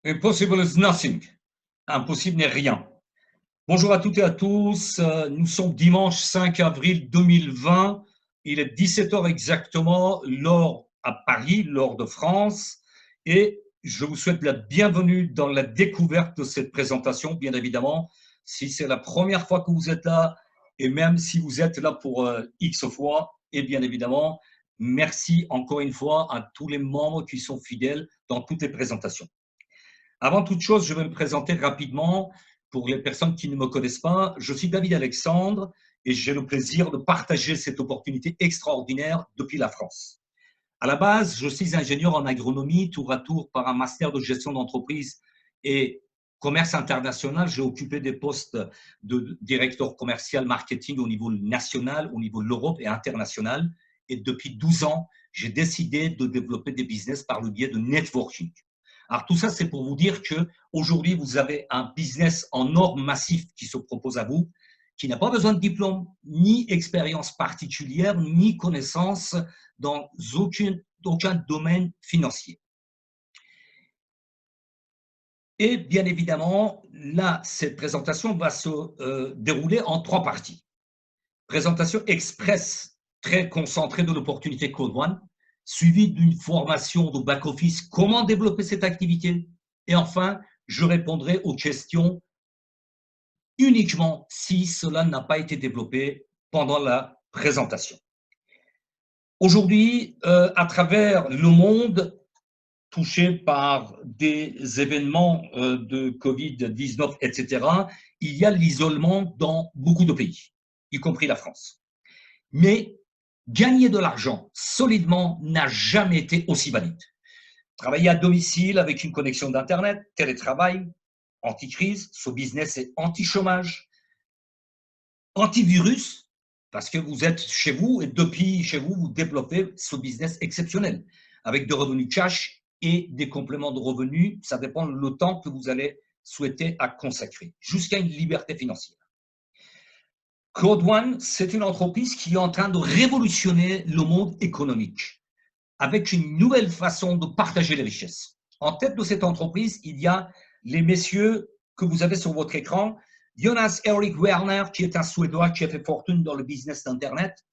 Impossible is nothing. Impossible n'est rien. Bonjour à toutes et à tous. Nous sommes dimanche 5 avril 2020. Il est 17 h exactement, l'heure à Paris, l'heure de France. Et je vous souhaite la bienvenue dans la découverte de cette présentation, bien évidemment. Si c'est la première fois que vous êtes là, et même si vous êtes là pour X fois, et bien évidemment, merci encore une fois à tous les membres qui sont fidèles dans toutes les présentations. Avant toute chose, je vais me présenter rapidement pour les personnes qui ne me connaissent pas. Je suis David Alexandre et j'ai le plaisir de partager cette opportunité extraordinaire depuis la France. À la base, je suis ingénieur en agronomie, tour à tour par un master de gestion d'entreprise et commerce international. J'ai occupé des postes de directeur commercial marketing au niveau national, au niveau de l'Europe et international. Et depuis 12 ans, j'ai décidé de développer des business par le biais de networking. Alors tout ça, c'est pour vous dire qu'aujourd'hui, vous avez un business en or massif qui se propose à vous, qui n'a pas besoin de diplôme, ni expérience particulière, ni connaissance dans aucun domaine financier. Et bien évidemment, là, cette présentation va se dérouler en 3 parties. Présentation express, très concentrée de l'opportunité Code One, suivi d'une formation de back-office, comment développer cette activité. Et enfin, je répondrai aux questions uniquement si cela n'a pas été développé pendant la présentation. Aujourd'hui, à travers le monde, touché par des événements de Covid-19, etc., il y a l'isolement dans beaucoup de pays, y compris la France. Mais gagner de l'argent solidement n'a jamais été aussi valide. Travailler à domicile avec une connexion d'Internet, télétravail, anti-crise, ce business est anti-chômage, antivirus, parce que vous êtes chez vous et depuis chez vous, vous développez ce business exceptionnel avec des revenus cash et des compléments de revenus. Ça dépend le temps que vous allez souhaiter à consacrer, jusqu'à une liberté financière. Code One, c'est une entreprise qui est en train de révolutionner le monde économique avec une nouvelle façon de partager les richesses. En tête de cette entreprise, il y a les messieurs que vous avez sur votre écran, Jonas Erik Werner, qui est un Suédois qui a fait fortune dans le business d'Internet,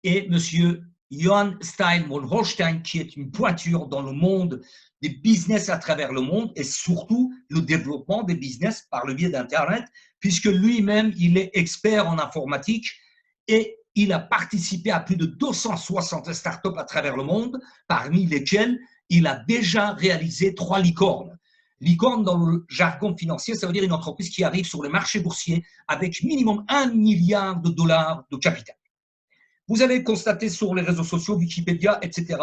et monsieur Johan Stein von Holstein, qui est une pointure dans le monde des business à travers le monde et surtout le développement des business par le biais d'Internet, puisque lui-même, il est expert en informatique et il a participé à plus de 260 startups à travers le monde, parmi lesquelles il a déjà réalisé 3 licornes. Licorne, dans le jargon financier, ça veut dire une entreprise qui arrive sur le marché boursier avec minimum 1 milliard de dollars de capital. Vous allez constater sur les réseaux sociaux, Wikipédia, etc.,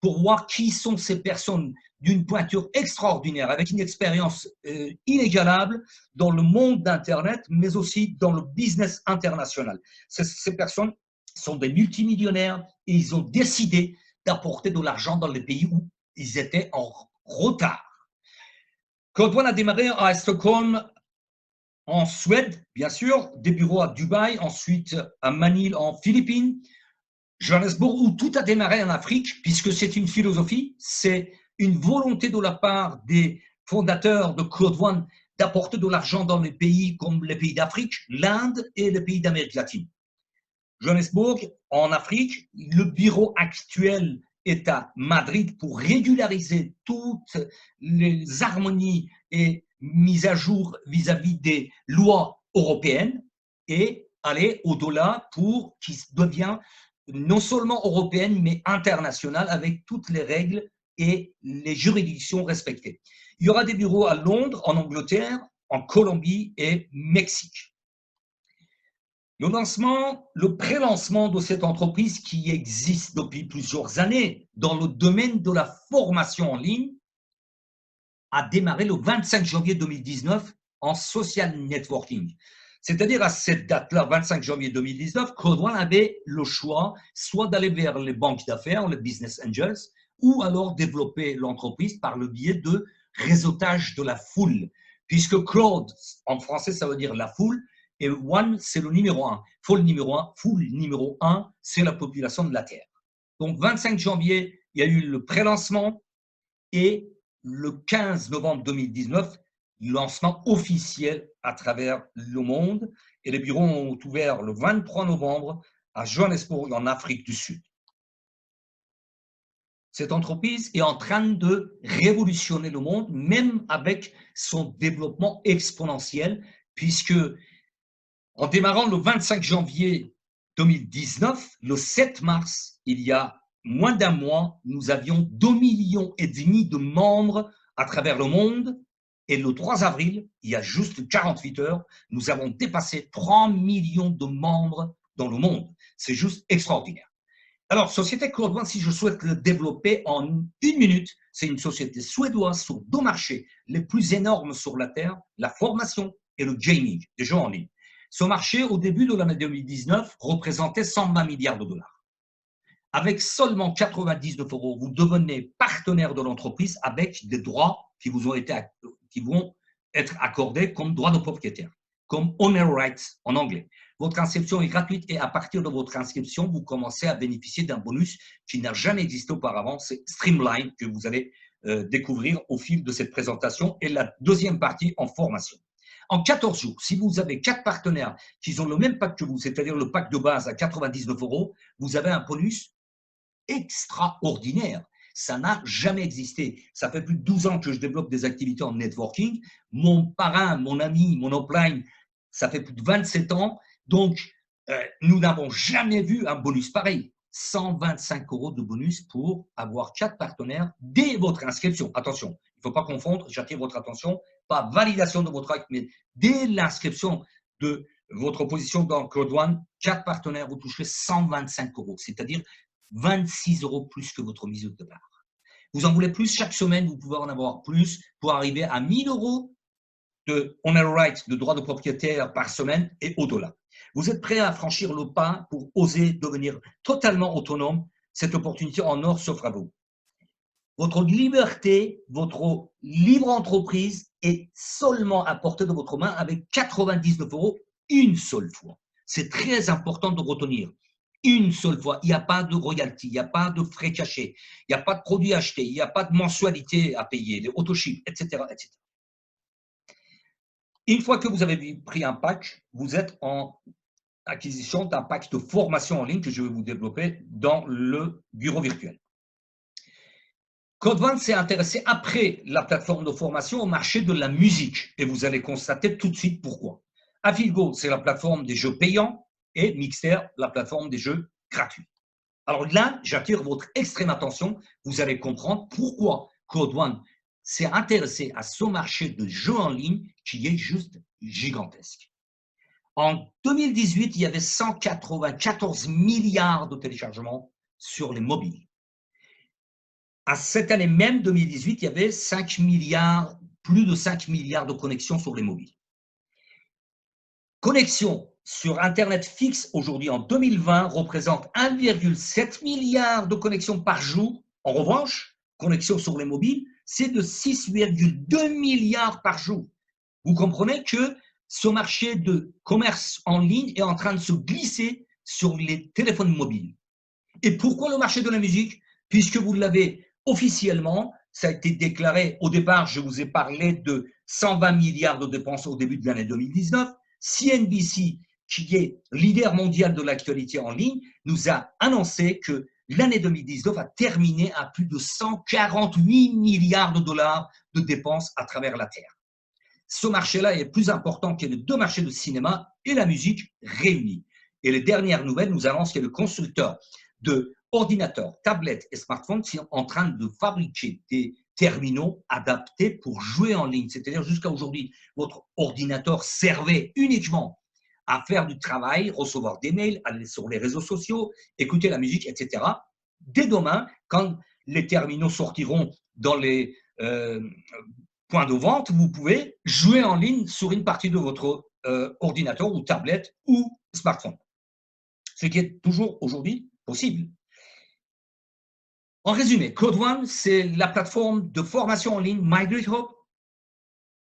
pour voir qui sont ces personnes d'une pointure extraordinaire, avec une expérience inégalable dans le monde d'Internet, mais aussi dans le business international. Ces personnes sont des multimillionnaires et ils ont décidé d'apporter de l'argent dans les pays où ils étaient en retard. Code One a démarré à Stockholm, en Suède, bien sûr, des bureaux à Dubaï, ensuite à Manille en Philippines, Johannesburg, où tout a démarré en Afrique, puisque c'est une philosophie, c'est une volonté de la part des fondateurs de Code One d'apporter de l'argent dans les pays comme les pays d'Afrique, l'Inde et les pays d'Amérique latine. Johannesburg, en Afrique, le bureau actuel est à Madrid pour régulariser toutes les harmonies et mises à jour vis-à-vis des lois européennes et aller au-delà pour qu'il devienne non seulement européenne, mais internationale avec toutes les règles et les juridictions respectées. Il y aura des bureaux à Londres, en Angleterre, en Colombie et Mexique. Le pré-lancement de cette entreprise qui existe depuis plusieurs années dans le domaine de la formation en ligne a démarré le 25 janvier 2019 en social networking. C'est-à-dire à cette date-là, 25 janvier 2019, Code One avait le choix soit d'aller vers les banques d'affaires, les business angels, ou alors développer l'entreprise par le biais de réseautage de la foule. Puisque Crowd, en français, ça veut dire la foule, et One, c'est le numéro 1. Foule numéro 1, c'est la population de la Terre. Donc, 25 janvier, il y a eu le pré-lancement et le 15 novembre 2019, lancement officiel à travers le monde. Et les bureaux ont ouvert le 23 novembre à Johannesburg, en Afrique du Sud. Cette entreprise est en train de révolutionner le monde, même avec son développement exponentiel, puisque en démarrant le 25 janvier 2019, le 7 mars, il y a moins d'un mois, nous avions 2,5 millions de membres à travers le monde. Et le 3 avril, il y a juste 48 heures, nous avons dépassé 3 millions de membres dans le monde. C'est juste extraordinaire. Alors, Société Code One, si je souhaite le développer en 1 minute, c'est une société suédoise sur 2 marchés les plus énormes sur la Terre, la formation et le gaming, des jeux en ligne. Ce marché, au début de l'année 2019, représentait 120 milliards de dollars. Avec seulement 99 €, vous devenez partenaire de l'entreprise avec des droits qui vont être accordés comme droits de propriétaire, comme owner rights en anglais. Votre inscription est gratuite et à partir de votre inscription, vous commencez à bénéficier d'un bonus qui n'a jamais existé auparavant. C'est Streamline que vous allez découvrir au fil de cette présentation et la deuxième partie en formation. En 14 jours, si vous avez 4 partenaires qui ont le même pack que vous, c'est-à-dire le pack de base à 99 €, vous avez un bonus extraordinaire. Ça n'a jamais existé. Ça fait plus de 12 ans que je développe des activités en networking. Mon parrain, mon ami, mon upline, ça fait plus de 27 ans. Donc, nous n'avons jamais vu un bonus pareil. 125 € de bonus pour avoir 4 partenaires dès votre inscription. Attention, il ne faut pas confondre, j'attire votre attention, pas validation de votre acte, mais dès l'inscription de votre position dans Code One, 4 partenaires, vous toucherez 125 €, c'est-à-dire 26 € plus que votre mise au départ. Vous en voulez plus, chaque semaine, vous pouvez en avoir plus pour arriver à 1 000 € de owner right, de droit de propriétaire par semaine et au-delà. Vous êtes prêt à franchir le pas pour oser devenir totalement autonome? Cette opportunité en or s'offre à vous. Votre liberté, votre libre entreprise est seulement à portée de votre main avec 99 € une seule fois. C'est très important de retenir. Une seule fois. Il n'y a pas de royalty, il n'y a pas de frais cachés, il n'y a pas de produits achetés, il n'y a pas de mensualité à payer, les autoship, etc., etc. Une fois que vous avez pris un pack, vous êtes en acquisition d'un pack de formation en ligne que je vais vous développer dans le bureau virtuel. Code One s'est intéressé après la plateforme de formation au marché de la musique et vous allez constater tout de suite pourquoi. Afilgo, c'est la plateforme des jeux payants et Mixter, la plateforme des jeux gratuits. Alors là, j'attire votre extrême attention. Vous allez comprendre pourquoi Code One s'est intéressé à ce marché de jeux en ligne qui est juste gigantesque. En 2018, il y avait 194 milliards de téléchargements sur les mobiles. À cette année même, 2018, il y avait 5 milliards, plus de 5 milliards de connexions sur les mobiles. Connexion sur Internet fixe aujourd'hui en 2020 représente 1,7 milliard de connexions par jour. En revanche, connexion sur les mobiles, c'est de 6,2 milliards par jour. Vous comprenez que ce marché de commerce en ligne est en train de se glisser sur les téléphones mobiles. Et pourquoi le marché de la musique? Puisque vous l'avez officiellement, ça a été déclaré au départ, je vous ai parlé de 120 milliards de dépenses au début de l'année 2019. CNBC, qui est leader mondial de l'actualité en ligne, nous a annoncé que l'année 2019 a terminé à plus de 148 milliards de dollars de dépenses à travers la Terre. Ce marché-là est plus important que les 2 marchés de cinéma et la musique réunis. Et les dernières nouvelles nous annoncent que le constructeur de ordinateurs, tablettes et smartphones sont en train de fabriquer des terminaux adaptés pour jouer en ligne. C'est-à-dire jusqu'à aujourd'hui, votre ordinateur servait uniquement à faire du travail, recevoir des mails, aller sur les réseaux sociaux, écouter la musique, etc. Dès demain, quand les terminaux sortiront dans les points de vente, vous pouvez jouer en ligne sur une partie de votre ordinateur ou tablette ou smartphone. Ce qui est toujours aujourd'hui possible. En résumé, Code One, c'est la plateforme de formation en ligne MyGreatHub.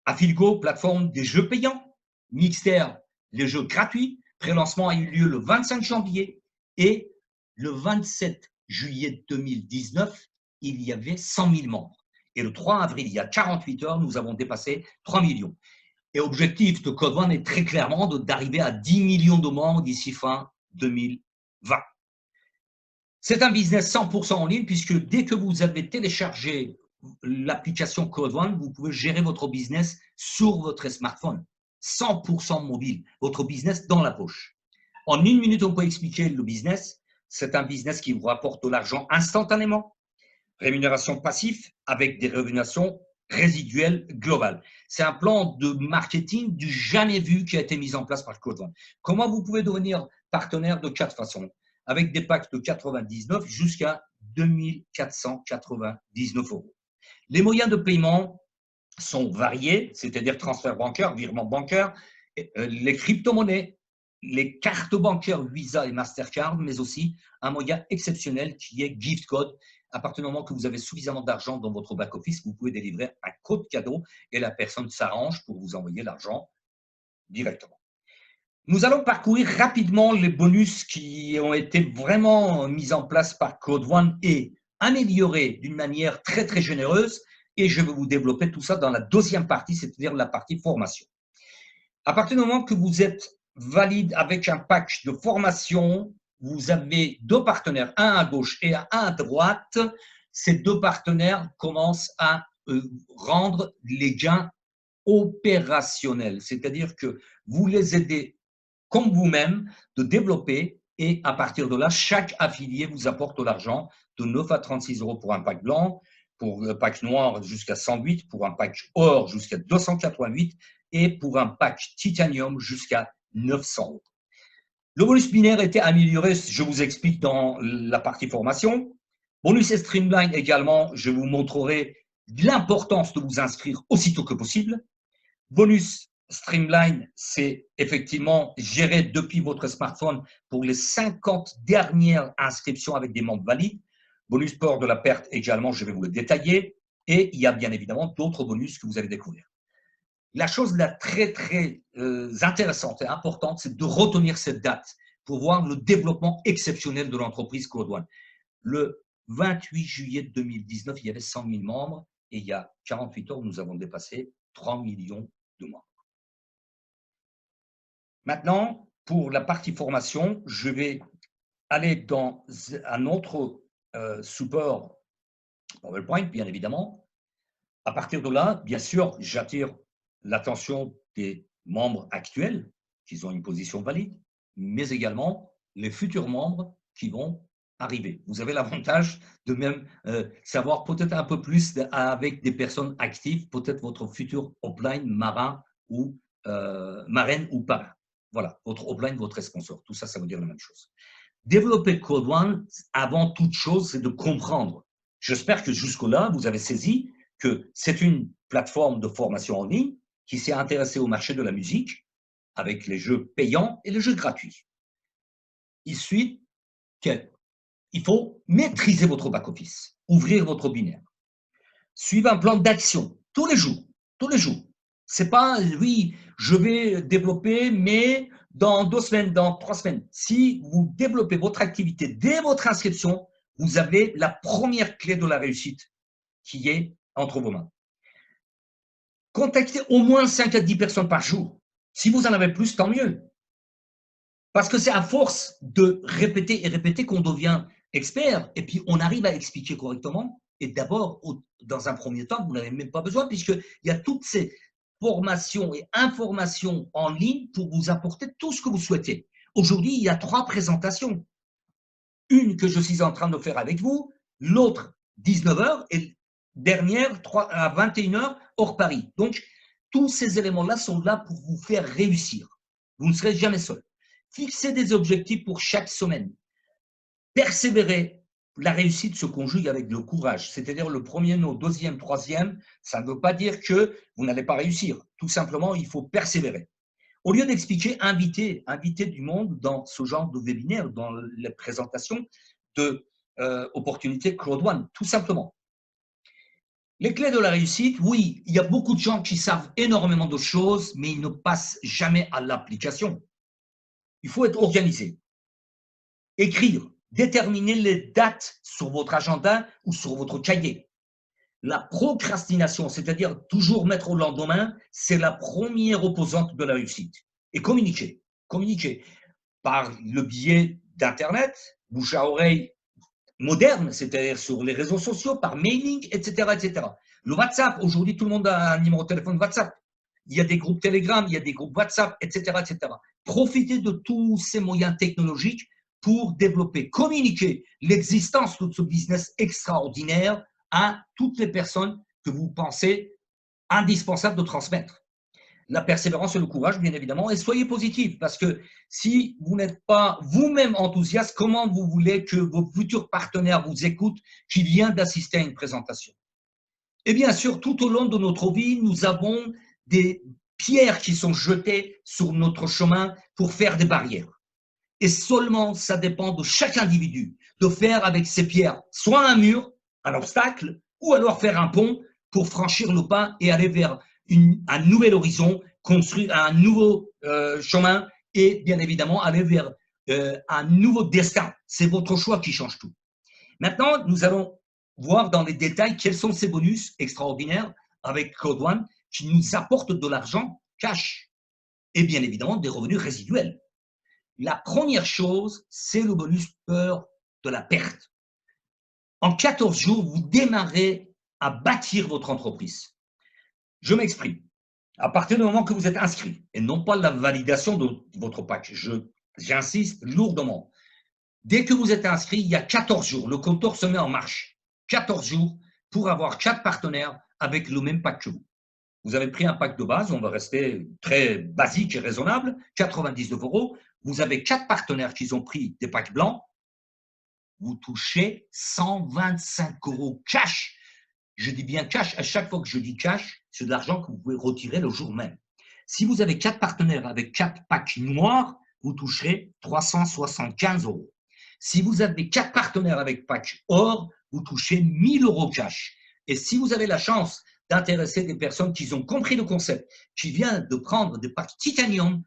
Afilgo, plateforme des jeux payants. Mixter, les jeux gratuits. Prélancement a eu lieu le 25 janvier et le 27 juillet 2019, il y avait 100 000 membres. Et le 3 avril, il y a 48 heures, nous avons dépassé 3 millions. Et l'objectif de Code One est très clairement d'arriver à 10 millions de membres d'ici fin 2020. C'est un business 100% en ligne puisque dès que vous avez téléchargé l'application Code One, vous pouvez gérer votre business sur votre smartphone. 100% mobile, votre business dans la poche. En une minute, on peut expliquer le business. C'est un business qui vous rapporte de l'argent instantanément, rémunération passive avec des rémunérations résiduelles globales. C'est un plan de marketing du jamais vu qui a été mis en place par Code One. Comment vous pouvez devenir partenaire? De 4 façons. Avec des packs de 99 jusqu'à 2499 €. Les moyens de paiement sont variés, c'est-à-dire transfert bancaire, virement bancaire, les crypto-monnaies, les cartes bancaires Visa et Mastercard, mais aussi un moyen exceptionnel qui est Gift Code. À partir du moment que vous avez suffisamment d'argent dans votre back-office, vous pouvez délivrer un code cadeau et la personne s'arrange pour vous envoyer l'argent directement. Nous allons parcourir rapidement les bonus qui ont été vraiment mis en place par Code One et améliorés d'une manière très, très généreuse. Et je vais vous développer tout ça dans la deuxième partie, c'est-à-dire la partie formation. À partir du moment que vous êtes valide avec un pack de formation, vous avez deux partenaires, un à gauche et un à droite. Ces deux partenaires commencent à rendre les gains opérationnels, c'est-à-dire que vous les aidez comme vous-même de développer et à partir de là, chaque affilié vous apporte de l'argent de 9 à 36 € pour un pack blanc, pour un pack noir jusqu'à 108, pour un pack or jusqu'à 288 et pour un pack titanium jusqu'à 900 €. Le bonus binaire était amélioré, je vous explique dans la partie formation. Bonus et streamline également, je vous montrerai l'importance de vous inscrire aussitôt que possible. Bonus Streamline, c'est effectivement géré depuis votre smartphone pour les 50 dernières inscriptions avec des membres valides. Bonus port de la perte également, je vais vous le détailler. Et il y a bien évidemment d'autres bonus que vous allez découvrir. La chose la très, très intéressante et importante, c'est de retenir cette date pour voir le développement exceptionnel de l'entreprise Code One. Le 28 juillet 2019, il y avait 100 000 membres et il y a 48 heures, nous avons dépassé 3 millions de membres. Maintenant, pour la partie formation, je vais aller dans un autre support PowerPoint, bien évidemment. À partir de là, bien sûr, j'attire l'attention des membres actuels qui ont une position valide, mais également les futurs membres qui vont arriver. Vous avez l'avantage de même savoir peut-être un peu plus avec des personnes actives, peut-être votre futur upline marin ou marraine ou parrain. Voilà, votre upline, votre sponsor. Tout ça, ça veut dire la même chose. Développer Code One, avant toute chose, c'est de comprendre. J'espère que jusque-là, vous avez saisi que c'est une plateforme de formation en ligne qui s'est intéressée au marché de la musique avec les jeux payants et les jeux gratuits. Il suit qu'il faut maîtriser votre back-office, ouvrir votre binaire, suivre un plan d'action tous les jours, tous les jours. C'est pas, oui, je vais développer, mais dans 2 semaines, dans 3 semaines. Si vous développez votre activité dès votre inscription, vous avez la première clé de la réussite qui est entre vos mains. Contactez au moins 5 à 10 personnes par jour. Si vous en avez plus, tant mieux. Parce que c'est à force de répéter et répéter qu'on devient expert et puis on arrive à expliquer correctement. Et d'abord, dans un premier temps, vous n'avez même pas besoin puisqu'il y a toutes ces formations et informations en ligne pour vous apporter tout ce que vous souhaitez. Aujourd'hui, il y a 3 présentations. Une que je suis en train de faire avec vous, l'autre 19 h et dernière à 21 h hors Paris. Donc, tous ces éléments-là sont là pour vous faire réussir. Vous ne serez jamais seul. Fixez des objectifs pour chaque semaine. Persévérer. La réussite se conjugue avec le courage, c'est-à-dire le premier non, deuxième, troisième, ça ne veut pas dire que vous n'allez pas réussir. Tout simplement, il faut persévérer. Au lieu d'expliquer, inviter du monde dans ce genre de webinaire, dans les présentations de opportunités Code One, tout simplement. Les clés de la réussite, oui, il y a beaucoup de gens qui savent énormément de choses, mais ils ne passent jamais à l'application. Il faut être organisé. Écrire, déterminer les dates sur votre agenda ou sur votre cahier. La procrastination, c'est-à-dire toujours mettre au lendemain, c'est la première opposante de la réussite. Et communiquer. Communiquer par le biais d'Internet, bouche à oreille moderne, c'est-à-dire sur les réseaux sociaux, par mailing, etc., etc. Le WhatsApp, aujourd'hui, tout le monde a un numéro de téléphone WhatsApp. Il y a des groupes Telegram, il y a des groupes WhatsApp, etc., etc. Profitez de tous ces moyens technologiques pour développer, communiquer l'existence de ce business extraordinaire à toutes les personnes que vous pensez indispensables de transmettre. La persévérance et le courage, bien évidemment, et soyez positif, parce que si vous n'êtes pas vous-même enthousiaste, comment vous voulez que vos futurs partenaires vous écoutent qui viennent d'assister à une présentation? Et bien sûr, tout au long de notre vie, nous avons des pierres qui sont jetées sur notre chemin pour faire des barrières. Et seulement, ça dépend de chaque individu de faire avec ces pierres soit un mur, un obstacle, ou alors faire un pont pour franchir le pas et aller vers un nouvel horizon, construire un nouveau chemin et bien évidemment aller vers un nouveau destin. C'est votre choix qui change tout. Maintenant, nous allons voir dans les détails quels sont ces bonus extraordinaires avec Code One qui nous apportent de l'argent cash et bien évidemment des revenus résiduels. La première chose, c'est le bonus peur de la perte. En 14 jours, vous démarrez à bâtir votre entreprise. Je m'exprime. À partir du moment que vous êtes inscrit, et non pas la validation de votre pack, j'insiste lourdement. Dès que vous êtes inscrit, il y a 14 jours, le compteur se met en marche. 14 jours pour avoir 4 partenaires avec le même pack que vous. Vous avez pris un pack de base, on va rester très basique et raisonnable, 99 €. Vous avez 4 partenaires qui ont pris des packs blancs. Vous touchez 125 € cash. Je dis bien cash. À chaque fois que je dis cash, c'est de l'argent que vous pouvez retirer le jour même. Si vous avez 4 partenaires avec 4 packs noirs, vous toucherez 375 €. Si vous avez 4 partenaires avec pack or, vous touchez 1000 € cash. Et si vous avez la chance d'intéresser des personnes qui ont compris le concept, qui viennent de prendre des packs titanium,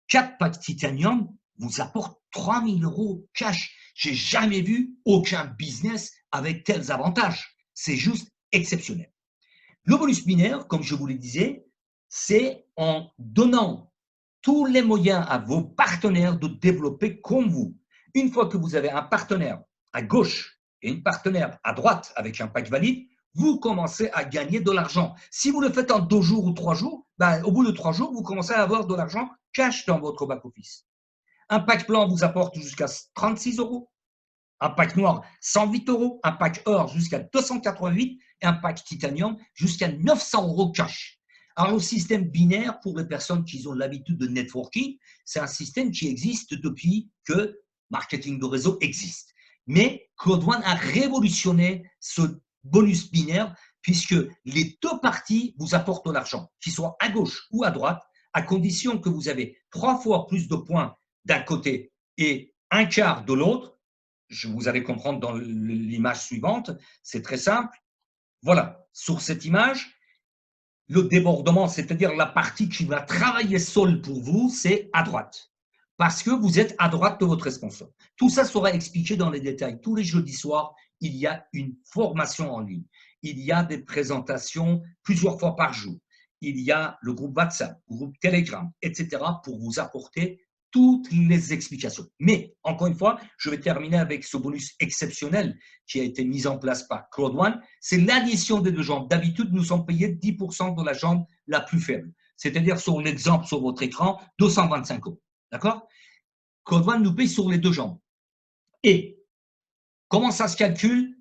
4 packs titanium vous apportent 3000 € cash. J'ai jamais vu aucun business avec tels avantages. C'est juste exceptionnel. Le bonus binaire, comme je vous le disais, c'est en donnant tous les moyens à vos partenaires de développer comme vous. Une fois que vous avez un partenaire à gauche et une partenaire à droite avec un pack valide, vous commencez à gagner de l'argent. Si vous le faites en 2 jours ou 3 jours, ben, au bout de 3 jours, vous commencez à avoir de l'argent cash dans votre back-office. Un pack blanc vous apporte jusqu'à 36 €. Un pack noir, 108 €. Un pack or jusqu'à 288 et un pack titanium jusqu'à 900 € cash. Alors, le système binaire, pour les personnes qui ont l'habitude de networking, c'est un système qui existe depuis que marketing de réseau existe. Mais Code One a révolutionné ce bonus binaire puisque les deux parties vous apportent de l'argent, qu'ils soient à gauche ou à droite, à condition que vous avez 3 fois plus de points d'un côté et un quart de l'autre. Vous allez comprendre dans l'image suivante, c'est très simple. Voilà, sur cette image, le débordement, c'est-à-dire la partie qui va travailler seule pour vous, c'est à droite. Parce que vous êtes à droite de votre sponsor. Tout ça sera expliqué dans les détails. Tous les jeudis soirs, il y a une formation en ligne. Il y a des présentations plusieurs fois par jour. Il y a le groupe WhatsApp, le groupe Telegram, etc. pour vous apporter toutes les explications. Mais, encore une fois, je vais terminer avec ce bonus exceptionnel qui a été mis en place par Code One. C'est l'addition des deux jambes. D'habitude, nous sommes payés 10% de la jambe la plus faible. C'est-à-dire, sur l'exemple sur votre écran, 225 €. D'accord? Code One nous paye sur les deux jambes. Et comment ça se calcule?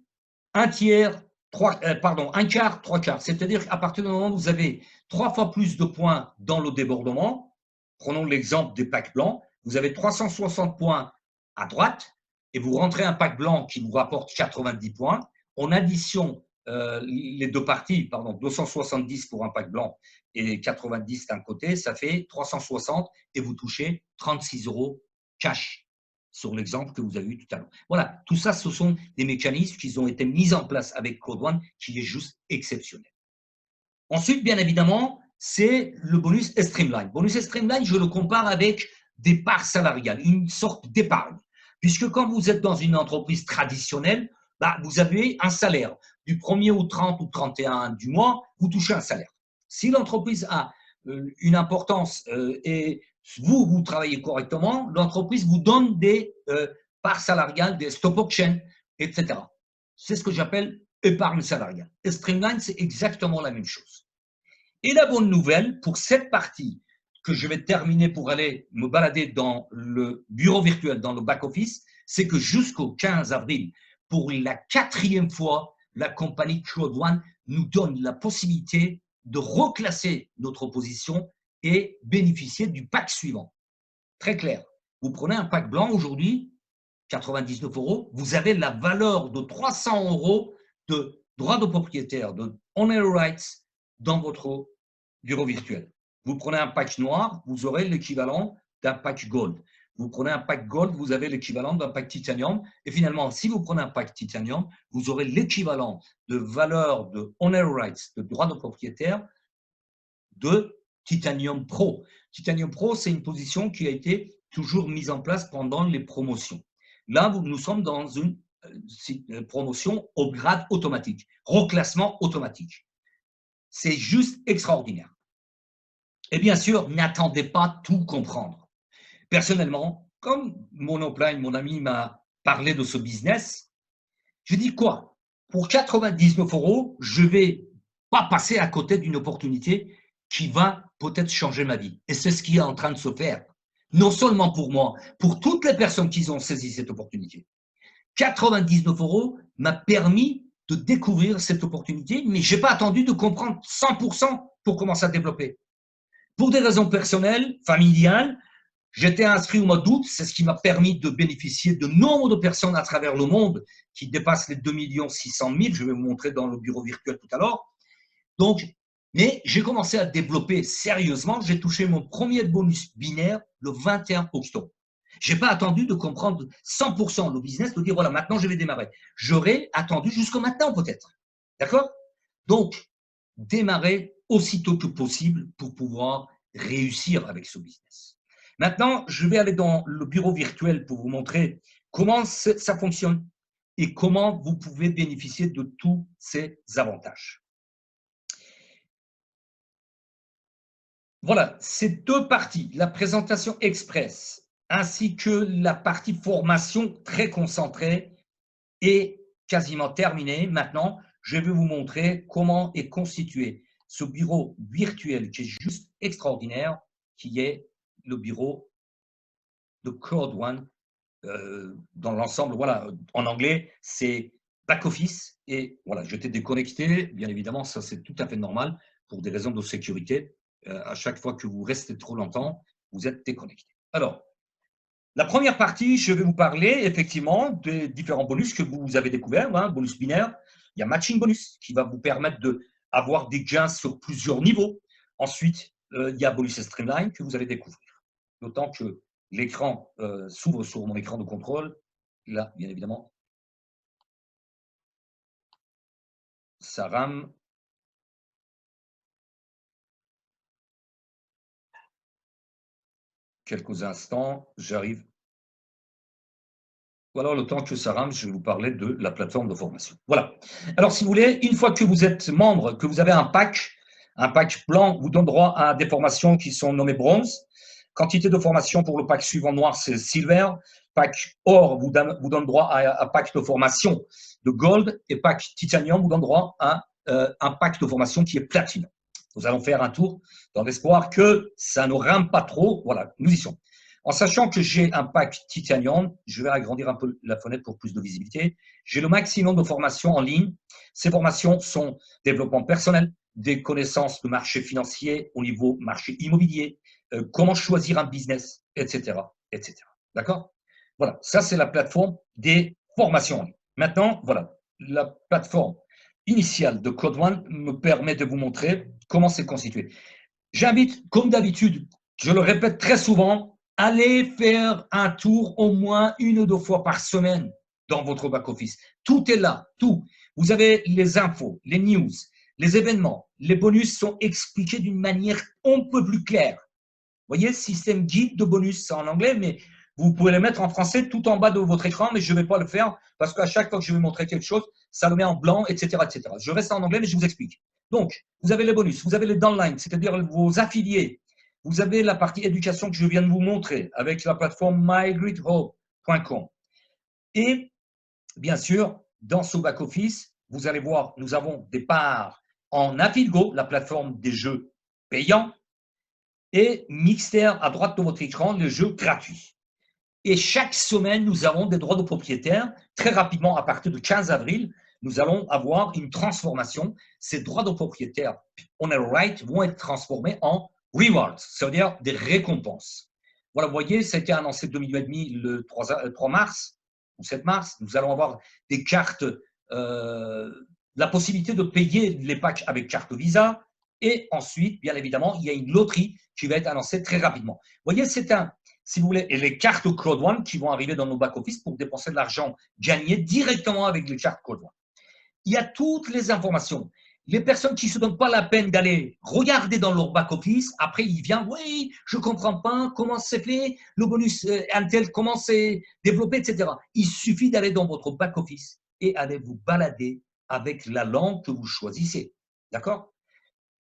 Un quart, trois quarts. C'est-à-dire qu'à partir du moment où vous avez 3 fois plus de points dans le débordement, prenons l'exemple des packs blancs, vous avez 360 points à droite et vous rentrez un pack blanc qui vous rapporte 90 points. En addition, les deux parties, 270 pour un pack blanc et 90 d'un côté, ça fait 360 et vous touchez 36 € cash sur l'exemple que vous avez eu tout à l'heure. Voilà, tout ça, ce sont des mécanismes qui ont été mis en place avec Code One qui est juste exceptionnel. Ensuite, bien évidemment, c'est le bonus Streamline. Bonus Streamline, je le compare avec des parts salariales, une sorte d'épargne. Puisque quand vous êtes dans une entreprise traditionnelle, bah, vous avez un salaire. Du 1er au 30 ou 31 du mois, vous touchez un salaire. Si l'entreprise a une importance et vous travaillez correctement, l'entreprise vous donne des parts salariales, des stock options, etc. C'est ce que j'appelle épargne salariale. Et Streamline, c'est exactement la même chose. Et la bonne nouvelle, pour cette partie que je vais terminer pour aller me balader dans le bureau virtuel, dans le back-office, c'est que jusqu'au 15 avril, pour la 4e fois, la compagnie Crowd1 nous donne la possibilité de reclasser notre position et bénéficier du pack suivant. Très clair. Vous prenez un pack blanc aujourd'hui, 99 €, vous avez la valeur de 300 € de droits de propriétaire, de owner rights dans votre bureau virtuel. Vous prenez un pack noir, vous aurez l'équivalent d'un pack gold. Vous prenez un pack gold, vous avez l'équivalent d'un pack titanium. Et finalement, si vous prenez un pack titanium, vous aurez l'équivalent de valeur de owner rights, de droits de propriétaire, de Titanium Pro. Titanium Pro, c'est une position qui a été toujours mise en place pendant les promotions. Là, nous sommes dans une promotion au grade automatique, reclassement automatique. C'est juste extraordinaire. Et bien sûr, n'attendez pas tout comprendre. Personnellement, comme Monopline, mon ami, m'a parlé de ce business, je dis quoi? Pour 99 €, je ne vais pas passer à côté d'une opportunité qui va peut-être changer ma vie. Et c'est ce qui est en train de se faire. Non seulement pour moi, pour toutes les personnes qui ont saisi cette opportunité. 99 € m'a permis de découvrir cette opportunité, mais je n'ai pas attendu de comprendre 100% pour commencer à développer. Pour des raisons personnelles, familiales, j'étais inscrit au mois d'août, c'est ce qui m'a permis de bénéficier de nombre de personnes à travers le monde qui dépassent les 2 600 000, je vais vous montrer dans le bureau virtuel tout à l'heure. Donc, mais j'ai commencé à développer sérieusement, j'ai touché mon premier bonus binaire le 21 octobre. Je n'ai pas attendu de comprendre 100% le business, de dire voilà, maintenant je vais démarrer. J'aurais attendu jusqu'au maintenant peut-être. D'accord? Donc, démarrer aussitôt que possible pour pouvoir réussir avec ce business. Maintenant, je vais aller dans le bureau virtuel pour vous montrer comment ça fonctionne et comment vous pouvez bénéficier de tous ces avantages. Voilà, ces deux parties, la présentation express ainsi que la partie formation très concentrée est quasiment terminée. Maintenant, je vais vous montrer comment est constitué ce bureau virtuel qui est juste extraordinaire, qui est le bureau de Crowd1 dans l'ensemble. Voilà, en anglais, c'est back office et voilà, je t'ai déconnecté. Bien évidemment, ça c'est tout à fait normal pour des raisons de sécurité. À chaque fois que vous restez trop longtemps, vous êtes déconnecté. Alors, la première partie, je vais vous parler effectivement des différents bonus que vous avez découverts. Hein, bonus binaire, il y a matching bonus qui va vous permettre d'avoir des gains sur plusieurs niveaux. Ensuite, il y a bonus streamline que vous allez découvrir. D'autant que l'écran s'ouvre sur mon écran de contrôle. Là, bien évidemment, ça rame. Quelques instants, j'arrive. Voilà, le temps que ça rame, je vais vous parler de la plateforme de formation. Voilà. Alors, si vous voulez, une fois que vous êtes membre, que vous avez un pack blanc vous donne droit à des formations qui sont nommées bronze. Quantité de formation pour le pack suivant noir, c'est silver. Pack or vous donne droit à un pack de formation de gold. Et pack titanium vous donne droit à un pack de formation qui est platine. Nous allons faire un tour dans l'espoir que ça ne rame pas trop. Voilà, nous y sommes. En sachant que j'ai un pack titanium, je vais agrandir un peu la fenêtre pour plus de visibilité. J'ai le maximum de formations en ligne. Ces formations sont développement personnel, des connaissances de marché financier au niveau marché immobilier, comment choisir un business, etc. etc. D'accord? Voilà, ça c'est la plateforme des formations en ligne. Maintenant, voilà, la plateforme initiale de Crowd1 me permet de vous montrer comment c'est constitué. J'invite, comme d'habitude, je le répète très souvent, allez faire un tour au moins 1 ou 2 fois par semaine dans votre back-office. Tout est là, tout. Vous avez les infos, les news, les événements, les bonus sont expliqués d'une manière un peu plus claire. Vous voyez, système guide de bonus, c'est en anglais, mais Vous pouvez les mettre en français tout en bas de votre écran, mais je ne vais pas le faire parce qu'à chaque fois que je vais montrer quelque chose, ça le met en blanc, etc., etc. Je reste en anglais, mais je vous explique. Donc, vous avez les bonus, vous avez les downlines, c'est-à-dire vos affiliés. Vous avez la partie éducation que je viens de vous montrer avec la plateforme mygreathope.com. Et bien sûr, dans ce back-office, vous allez voir, nous avons des parts en Affilgo, la plateforme des jeux payants, et Mixter à droite de votre écran, le jeu gratuit. Et chaque semaine, nous avons des droits de propriétaire. Très rapidement, à partir du 15 avril, nous allons avoir une transformation. Ces droits de propriétaire on a right vont être transformés en rewards, c'est-à-dire des récompenses. Voilà, vous voyez, ça a été annoncé 2008 le 3 mars ou 7 mars. Nous allons avoir des cartes, la possibilité de payer les packs avec carte Visa. Et ensuite, bien évidemment, il y a une loterie qui va être annoncée très rapidement. Vous voyez, c'est un, si vous voulez, et les cartes Cloud One qui vont arriver dans nos back-office pour dépenser de l'argent gagné directement avec les cartes Cloud One. Il y a toutes les informations. Les personnes qui ne se donnent pas la peine d'aller regarder dans leur back-office, après ils viennent, oui, je ne comprends pas comment c'est fait, le bonus Intel, comment c'est développé, etc. Il suffit d'aller dans votre back-office et aller vous balader avec la langue que vous choisissez. D'accord?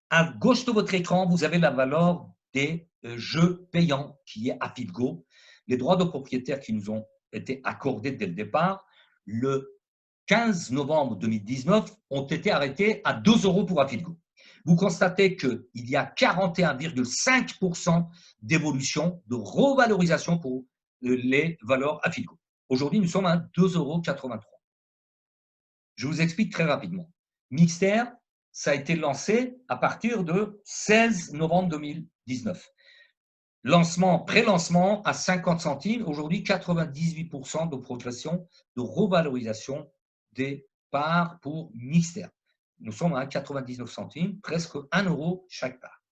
À gauche de votre écran, vous avez la valeur des jeux payants qui est Affilgo, les droits de propriétaire qui nous ont été accordés dès le départ. Le 15 novembre 2019 ont été arrêtés à 2 € pour Affilgo. Vous constatez qu'il y a 41,5% d'évolution, de revalorisation pour les valeurs Affilgo. Aujourd'hui, nous sommes à 2,83 €. Je vous explique très rapidement. Mixter, ça a été lancé à partir de 16 novembre 2019. Lancement, pré-lancement à 50 centimes. Aujourd'hui, 98% de progression, de revalorisation des parts pour Mixter. Nous sommes à 99 centimes, presque 1 € chaque part.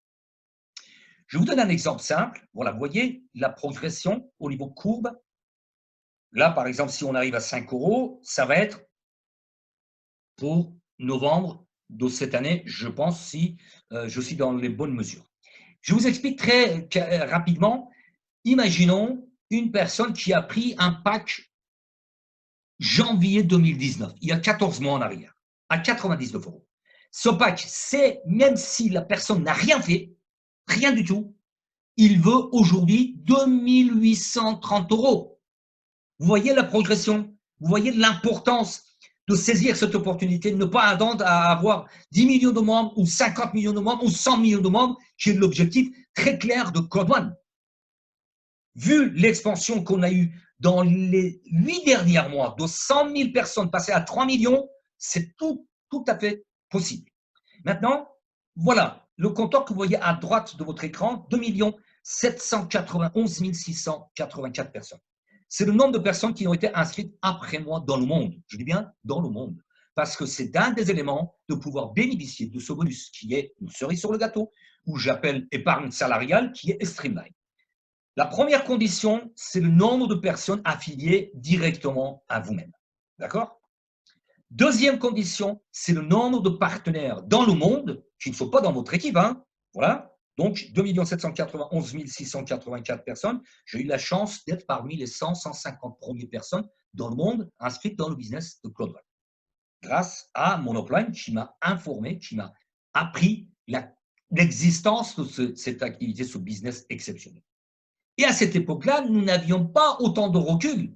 Je vous donne un exemple simple. Voilà, vous voyez la progression au niveau courbe. Là, par exemple, si on arrive à 5 €, ça va être pour novembre de cette année, je pense, si je suis dans les bonnes mesures. Je vous explique très rapidement. Imaginons une personne qui a pris un pack janvier 2019, il y a 14 mois en arrière, à 99 €. Ce pack, c'est même si la personne n'a rien fait, rien du tout, il veut aujourd'hui 2830 €. Vous voyez la progression, vous voyez l'importance de saisir cette opportunité, de ne pas attendre à avoir 10 millions de membres ou 50 millions de membres ou 100 millions de membres, qui est l'objectif très clair de Code One. Vu l'expansion qu'on a eue dans les 8 derniers mois, de 100 000 personnes passées à 3 millions, c'est tout à fait possible. Maintenant, voilà le compteur que vous voyez à droite de votre écran, 2 791 684 personnes. C'est le nombre de personnes qui ont été inscrites après moi dans le monde. Je dis bien dans le monde. Parce que c'est un des éléments de pouvoir bénéficier de ce bonus qui est une cerise sur le gâteau, ou j'appelle épargne salariale, qui est Streamline. La première condition, c'est le nombre de personnes affiliées directement à vous-même. D'accord? Deuxième condition, c'est le nombre de partenaires dans le monde qui ne sont pas dans votre équipe. Hein. Voilà. Donc, 2 791 684 personnes. J'ai eu la chance d'être parmi les 150 premières personnes dans le monde inscrites dans le business de Cloud One. Grâce à mon upline qui m'a informé, qui m'a appris l'existence de cette activité, ce business exceptionnel. Et à cette époque-là, nous n'avions pas autant de recul.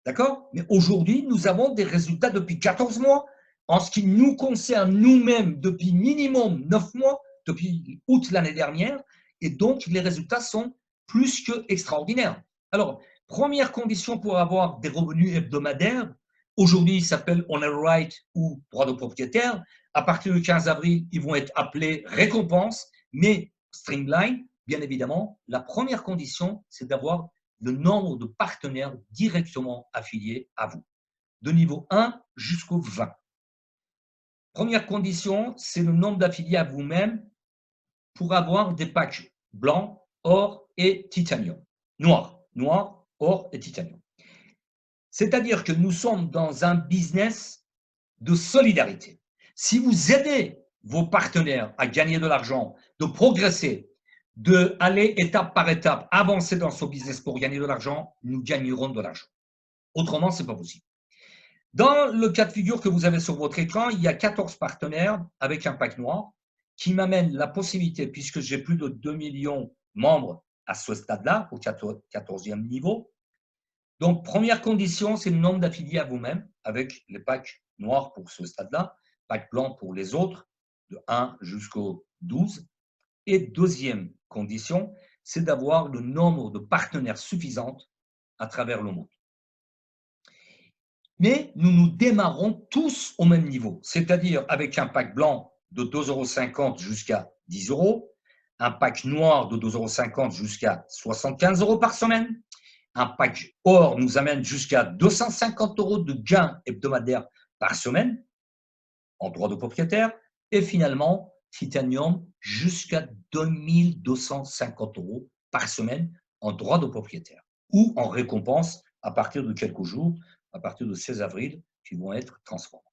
D'accord? Mais aujourd'hui, nous avons des résultats depuis 14 mois. En ce qui nous concerne nous-mêmes, depuis minimum 9 mois, depuis août l'année dernière. Et donc, les résultats sont plus que extraordinaires. Alors, première condition pour avoir des revenus hebdomadaires, aujourd'hui, ils s'appellent on a right ou droit de propriétaire. À partir du 15 avril, ils vont être appelés récompenses, mais Streamline, bien évidemment, la première condition, c'est d'avoir le nombre de partenaires directement affiliés à vous, de niveau 1 jusqu'au 20. Première condition, c'est le nombre d'affiliés à vous-même pour avoir des packs blancs, or et titanium. Noir, or et titanium. C'est-à-dire que nous sommes dans un business de solidarité. Si vous aidez vos partenaires à gagner de l'argent, de progresser, d'aller étape par étape, avancer dans son business pour gagner de l'argent, nous gagnerons de l'argent. Autrement, ce n'est pas possible. Dans le cas de figure que vous avez sur votre écran, il y a 14 partenaires avec un pack noir qui m'amène la possibilité, puisque j'ai plus de 2 millions de membres à ce stade-là, au 14e niveau. Donc, première condition, c'est le nombre d'affiliés à vous-même avec les packs noirs pour ce stade-là, pack blanc pour les autres, de 1 jusqu'au 12. Et deuxième condition, c'est d'avoir le nombre de partenaires suffisant à travers le monde. Mais nous démarrons tous au même niveau, c'est-à-dire avec un pack blanc de 2,50 € jusqu'à 10 €, un pack noir de 2,50 € jusqu'à 75 € par semaine, un pack or nous amène jusqu'à 250 € de gains hebdomadaires par semaine en droit de propriétaire, et finalement, Titanium jusqu'à 2250 € par semaine en droit de propriétaire ou en récompense à partir de quelques jours, à partir du 16 avril, qui vont être transformés.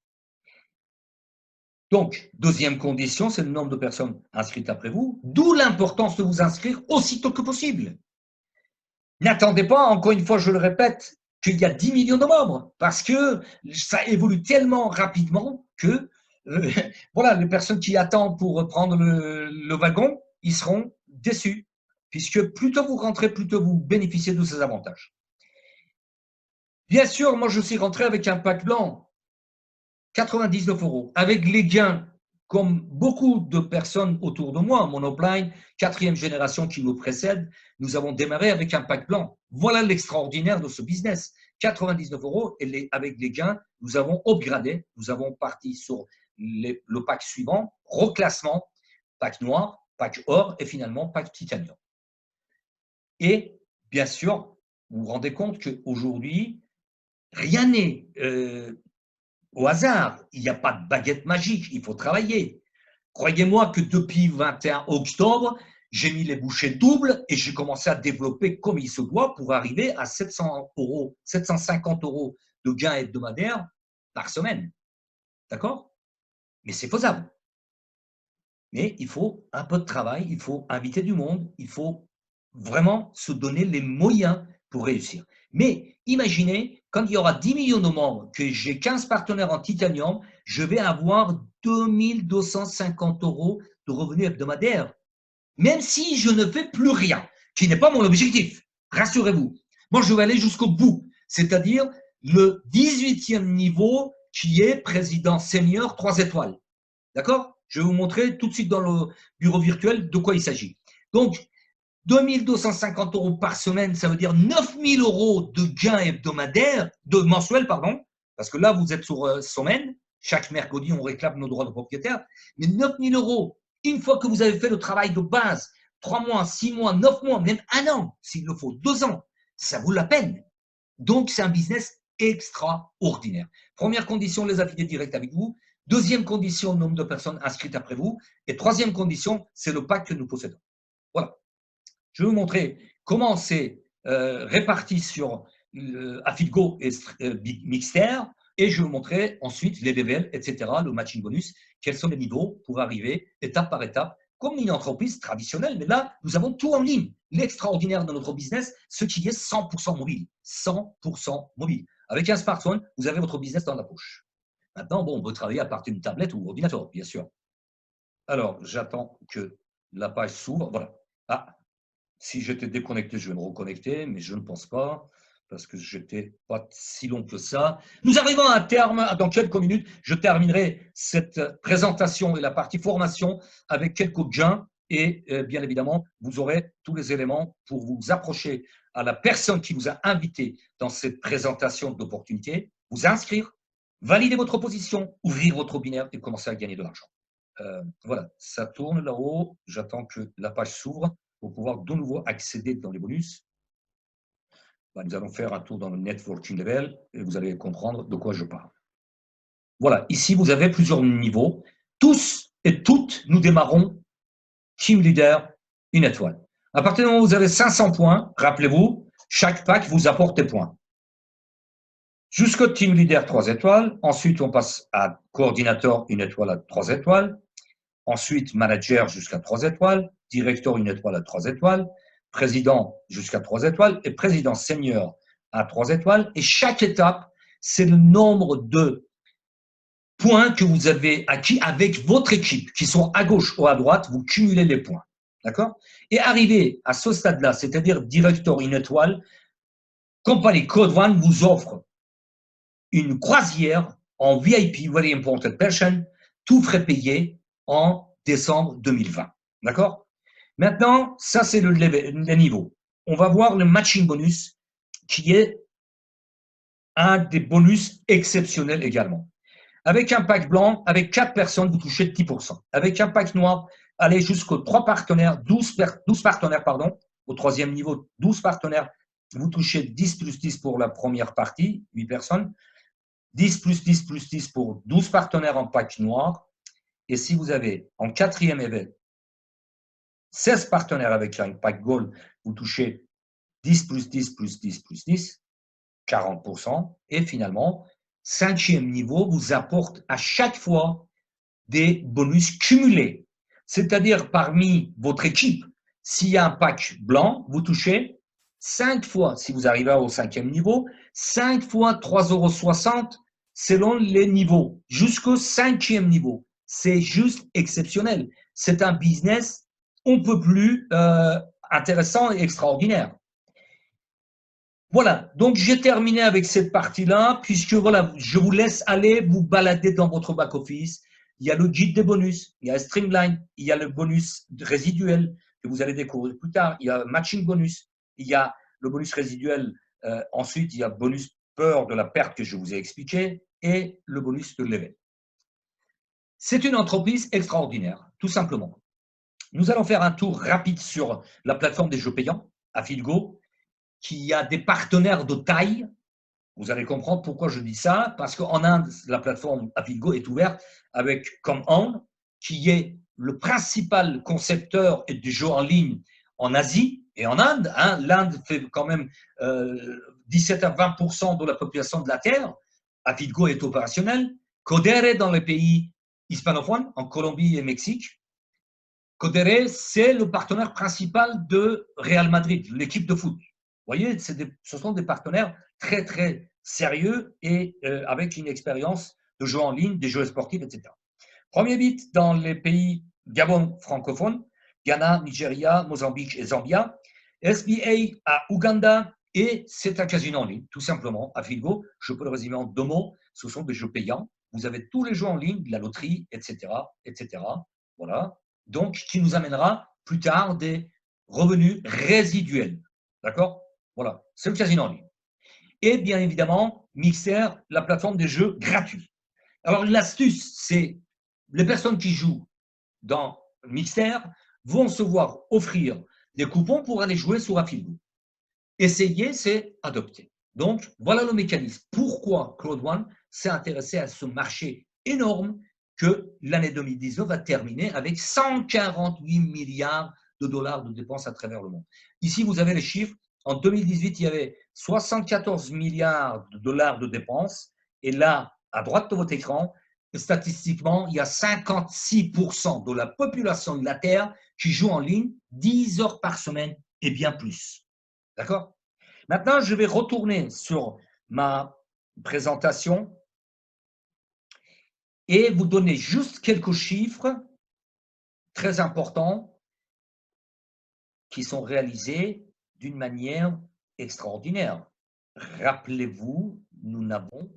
Donc, deuxième condition, c'est le nombre de personnes inscrites après vous, d'où l'importance de vous inscrire aussitôt que possible. N'attendez pas, encore une fois, je le répète, qu'il y a 10 millions de membres, parce que ça évolue tellement rapidement que voilà, les personnes qui attendent pour prendre le wagon, ils seront déçus, puisque plus tôt vous rentrez, plus tôt vous bénéficiez de ces avantages. Bien sûr, moi je suis rentré avec un pack blanc, 99 €, avec les gains, comme beaucoup de personnes autour de moi, mon upline, 4e génération qui nous précède, nous avons démarré avec un pack blanc. Voilà l'extraordinaire de ce business. 99 € et avec les gains, nous avons upgradé, nous avons parti sur le pack suivant, reclassement, pack noir, pack or et finalement pack titanium. Et bien sûr, vous vous rendez compte qu'aujourd'hui, rien n'est au hasard. Il n'y a pas de baguette magique, il faut travailler. Croyez-moi que depuis 21 octobre, j'ai mis les bouchées doubles et j'ai commencé à développer comme il se doit pour arriver à 700 €, 750 € de gains hebdomadaires par semaine. D'accord? Mais c'est faisable. Mais il faut un peu de travail, il faut inviter du monde, il faut vraiment se donner les moyens pour réussir. Mais imaginez, quand il y aura 10 millions de membres, que j'ai 15 partenaires en titanium, je vais avoir 2250 € de revenus hebdomadaires, même si je ne fais plus rien, qui n'est pas mon objectif. Rassurez-vous. Moi, je vais aller jusqu'au bout, c'est-à-dire le 18e niveau qui est président senior 3 étoiles. D'accord? Je vais vous montrer tout de suite dans le bureau virtuel de quoi il s'agit. Donc, 2250 € par semaine, ça veut dire 9000 € de gains hebdomadaires, de mensuels, pardon, parce que là, vous êtes sur semaine. Chaque mercredi, on réclame nos droits de propriétaire. Mais 9000 €, une fois que vous avez fait le travail de base, 3 mois, 6 mois, 9 mois, même 1 an, s'il le faut, 2 ans, ça vaut la peine. Donc, c'est un business extraordinaire. Première condition, les affiliés directs avec vous. Deuxième condition, le nombre de personnes inscrites après vous. Et troisième condition, c'est le pack que nous possédons. Voilà. Je vais vous montrer comment c'est réparti sur Affiligo et Mixter. Et je vais vous montrer ensuite les BVL, etc., le matching bonus, quels sont les niveaux pour arriver étape par étape, comme une entreprise traditionnelle. Mais là, nous avons tout en ligne. L'extraordinaire de notre business, ce qui est 100% mobile. 100% mobile. Avec un smartphone, vous avez votre business dans la poche. Maintenant, bon, on peut travailler à partir d'une tablette ou ordinateur, bien sûr. Alors, j'attends que la page s'ouvre. Voilà. Ah, si j'étais déconnecté, je vais me reconnecter, mais je ne pense pas, parce que je n'étais pas si long que ça. Nous arrivons à un terme, dans quelques minutes, je terminerai cette présentation et la partie formation avec quelques gains, et bien évidemment, vous aurez tous les éléments pour vous approcher à la personne qui vous a invité dans cette présentation d'opportunité, vous inscrire, valider votre position, ouvrir votre binaire et commencer à gagner de l'argent. Voilà, ça tourne là-haut, j'attends que la page s'ouvre pour pouvoir de nouveau accéder dans les bonus. Nous allons faire un tour dans le networking level et vous allez comprendre de quoi je parle. Voilà, ici vous avez plusieurs niveaux. Tous et toutes, nous démarrons Team Leader, une étoile. À partir du moment où vous avez 500 points, rappelez-vous, chaque pack vous apporte des points. Jusqu'au Team Leader 3 étoiles. Ensuite, on passe à coordinateur, une étoile à 3 étoiles. Ensuite, manager jusqu'à 3 étoiles. directeur 1 étoile à 3 étoiles, président jusqu'à 3 étoiles et président senior à 3 étoiles. Et chaque étape, c'est le nombre de points que vous avez acquis avec votre équipe, qui sont à gauche ou à droite, vous cumulez les points. D'accord? Et arrivé à ce stade-là, c'est-à-dire directeur 1 étoile, compagnie Code One vous offre une croisière en VIP, Very Important Person, tout frais payé en décembre 2020. D'accord? Maintenant, ça c'est le niveau. On va voir le matching bonus qui est un des bonus exceptionnels également. Avec un pack blanc, avec 4 personnes, vous touchez 10%. Avec un pack noir, allez jusqu'aux 3 partenaires, 12 partenaires, pardon, au troisième niveau, 12 partenaires, vous touchez 10 plus 10 pour la première partie, 8 personnes, 10 plus 10 plus 10 pour 12 partenaires en pack noir. Et si vous avez en quatrième événement 16 partenaires avec un pack gold, vous touchez 10 plus 10 plus 10 plus 10, 40%. Et finalement, cinquième niveau vous apporte à chaque fois des bonus cumulés. C'est-à-dire parmi votre équipe, s'il y a un pack blanc, vous touchez 5 fois, si vous arrivez au cinquième niveau, 5 fois 3,60 € selon les niveaux, jusqu'au cinquième niveau. C'est juste exceptionnel. C'est un business on ne peut plus intéressant et extraordinaire. Voilà, donc j'ai terminé avec cette partie-là, puisque voilà, je vous laisse aller vous balader dans votre back-office. Il y a le guide des bonus, il y a Streamline, il y a le bonus résiduel que vous allez découvrir plus tard, il y a matching bonus, il y a le bonus résiduel, ensuite il y a bonus peur de la perte que je vous ai expliqué et le bonus de level. C'est une entreprise extraordinaire, tout simplement. Nous allons faire un tour rapide sur la plateforme des jeux payants, Affiligo, qui a des partenaires de taille. Vous allez comprendre pourquoi je dis ça, parce qu'en Inde, la plateforme Affiligo est ouverte avec Com'On, qui est le principal concepteur de jeux en ligne en Asie et en Inde. Hein. L'Inde fait quand même 17 à 20% de la population de la Terre. Affiligo est opérationnel. Codere dans les pays hispanophones, en Colombie et Mexique. Codere, c'est le partenaire principal de Real Madrid, l'équipe de foot. Vous voyez, ce sont des partenaires très, très sérieux et avec une expérience de jeux en ligne, des jeux sportifs, etc. Premier bit dans les pays Gabon francophones, Ghana, Nigeria, Mozambique et Zambia. SBA à Ouganda et c'est un casino en ligne, tout simplement. Affiligo, je peux le résumer en 2 mots, ce sont des jeux payants. Vous avez tous les jeux en ligne, la loterie, etc., etc. Voilà. Donc, qui nous amènera plus tard des revenus résiduels. D'accord? Voilà, c'est le casino en ligne. Et bien évidemment, Mixer, la plateforme des jeux gratuits. Alors, l'astuce, c'est les personnes qui jouent dans Mixer vont se voir offrir des coupons pour aller jouer sur Affiligo. Essayer, c'est adopter. Donc, voilà le mécanisme. Pourquoi Code One s'est intéressé à ce marché énorme que l'année 2019 a terminé avec 148 milliards de dollars de dépenses à travers le monde. Ici, vous avez les chiffres. En 2018, il y avait 74 milliards de dollars de dépenses. Et là, à droite de votre écran, statistiquement, il y a 56% de la population de la Terre qui joue en ligne 10 heures par semaine et bien plus. D'accord? Maintenant, je vais retourner sur ma présentation et vous donner juste quelques chiffres très importants qui sont réalisés d'une manière extraordinaire. Rappelez-vous, nous n'avons